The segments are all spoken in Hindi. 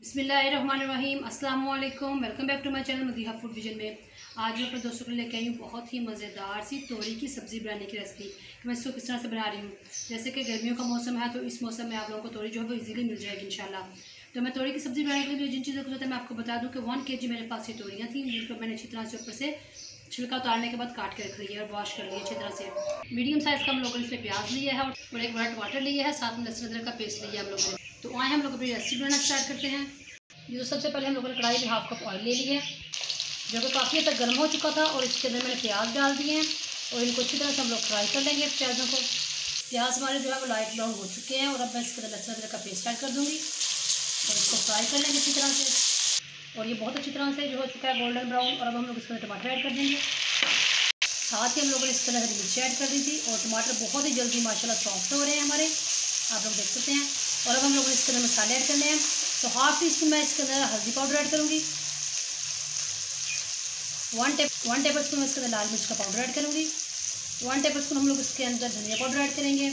बिस्मिल्लाहिर्रहमानिर्रहीम, अस्सलाम वालेकुम। Welcome back to my channel Madiha food vision में। आज मैं अपने दोस्तों को लेकर आई हूँ बहुत ही मज़ेदार सी तोरी की सब्ज़ी बनाने की रेसिपी कि मैं इसको किस तरह से बना रही हूँ। जैसे कि गर्मियों का मौसम है तो इस मौसम में आप लोगों को तोरी जो है वो इजीली मिल जाएगी इंशाल्लाह। तो मैं तोरी की सब्ज़ी बनाने के लिए जिन चीज़ों की जरूरत है मैं आपको बता दूँ कि 1 kg मेरे पास ये तोरियाँ थी, जिनको मैंने अच्छी तरह से ऊपर से छिलका उतारने के बाद काट के रख लिया है और वॉश कर लिया अच्छी तरह से। मीडियम साइज़ का हम लोगों ने इसमें प्याज लिया है और एक बड़ा टमाटर लिया है, साथ में लहसुन अदरक का पेस्ट लिया है हम लोगों ने। तो आए हम लोग अपनी रेसिपी बनाना स्टार्ट करते हैं। ये तो सबसे पहले हम लोगों ने कढ़ाई में 1/2 कप ऑयल ले लिया है, जो कि काफ़ी हद तक गर्म हो चुका था, और इसके अंदर मैंने प्याज डाल दिए हैं और इनको अच्छी तरह से हम लोग फ्राई कर लेंगे प्याज़ों को। प्याज हमारे जो है वो लाइट ब्राउन हो चुके हैं और अब मैं इसके अंदर लहसुन अदरक का पेस्ट ऐड कर दूँगी और इसको फ्राई कर लेंगे अच्छी तरह से। और ये बहुत अच्छी तरह से जो हो चुका है गोल्डन ब्राउन। और अब हम लोग इसके अंदर टमाटर ऐड कर देंगे, साथ ही हम लोगों ने इसके अंदर हरी मिर्ची ऐड कर दी थी और टमाटर बहुत ही जल्दी माशाल्लाह सॉफ्ट हो रहे हैं हमारे, आप लोग देख सकते हैं। और अब हम लोगों ने इसके अंदर मसाले ऐड करने हैं। तो 1/2 टीस्पून मैं इसके अंदर हल्दी पाउडर ऐड करूँगी, 1 टेबलस्पून मैं इसके अंदर लाल मिर्च का पाउडर ऐड करूँगी, 1 टेबलस्पून हम लोग इसके अंदर धनिया पाउडर ऐड करेंगे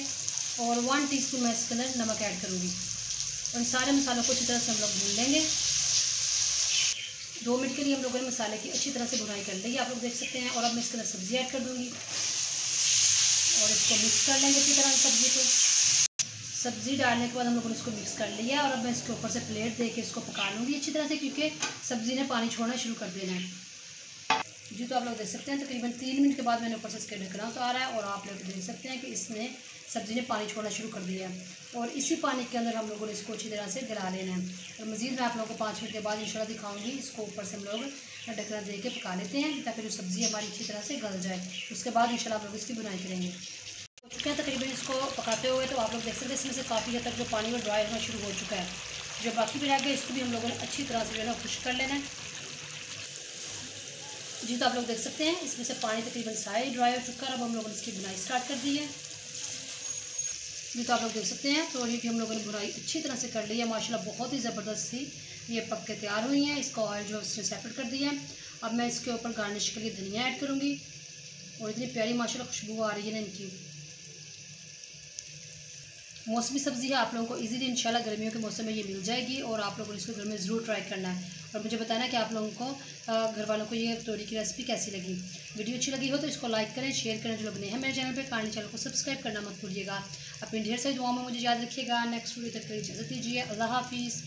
और 1 टीस्पून मैं इसके अंदर नमक ऐड करूँगी। और इन सारे मसालों को अच्छी तरह से हम लोग भून लेंगे। 2 मिनट के लिए हम लोगों ने मसाले की अच्छी तरह से भुनाई कर ली, आप लोग देख सकते हैं। और अब मैं इसके अंदर सब्ज़ी ऐड कर दूँगी और इसको मिक्स कर लेंगे अच्छी तरह सब्ज़ी को। सब्ज़ी डालने के बाद हम लोगों ने इसको मिक्स कर लिया और अब मैं इसके ऊपर से प्लेट दे के इसको पका लूँगी अच्छी तरह से, क्योंकि सब्ज़ी ने पानी छोड़ना शुरू कर देना है जी। तो आप लोग देख सकते हैं तकरीबन 3 मिनट के बाद मैंने ऊपर से इसके ढकना उतारा है और आप लोग देख सकते हैं कि इसने सब्ज़ी ने पानी छोड़ना शुरू कर दिया है। और इसी पानी के अंदर हम लोगों ने इसको अच्छी तरह से गला लेना है। और मज़ीद मैं आप लोगों को 5 मिनट के बाद इंशाल्लाह दिखाऊंगी। इसको ऊपर से हम लोग ढकना दे के पका लेते हैं ताकि जो सब्ज़ी हमारी अच्छी तरह से गल जाए। उसके बाद इंशाल्लाह आप लोग इसकी बुनाई करेंगे। हो चुके हैं तकरीबन इसको पकाते हुए, तो आप लोग देख सकते हैं इसमें से काफ़ी हद तक जो पानी वो ड्राई होना शुरू हो चुका है। जो बाकी भी रह गया इसको भी हम लोगों ने अच्छी तरह से जो है ना खुश्क कर लेना है जी। तो आप लोग देख सकते हैं इसमें से पानी तकरीबन सारा ड्राई हो चुका है। अब हम लोगों ने इसकी बुनाई स्टार्ट कर दी है जी। तो आप लोग देख सकते हैं तोरी की हम लोगों ने बुनाई अच्छी तरह से कर ली है माशाल्लाह, बहुत ही ज़बरदस्त सी ये पक के तैयार हुई हैं। इसका ऑयल जो उसने सेपरेट कर दिया है। अब मैं इसके ऊपर गार्निश के लिए धनिया ऐड करूँगी और इतनी प्यारी माशाल्लाह खुशबू आ रही है ना इनकी। मौसमी सब्ज़ी है, आप लोगों को इजीली इंशाल्लाह गर्मियों के मौसम में ये मिल जाएगी और आप लोगों को इसको घर में ज़रूर ट्राई करना है और मुझे बताना कि आप लोगों को घर वालों को ये तोरी की रेसिपी कैसी लगी। वीडियो अच्छी लगी हो तो इसको लाइक करें, शेयर करें। जो लोग नए हैं मेरे चैनल पे काइंडली चैनल को सब्सक्राइब करना मत भूलिएगा। अपनी ढेर सारी दुआओं में मुझे याद रखिएगा। नेक्स्ट वीडियो तक के लिए इजाज़त दीजिए। अल्लाह हाफिज़।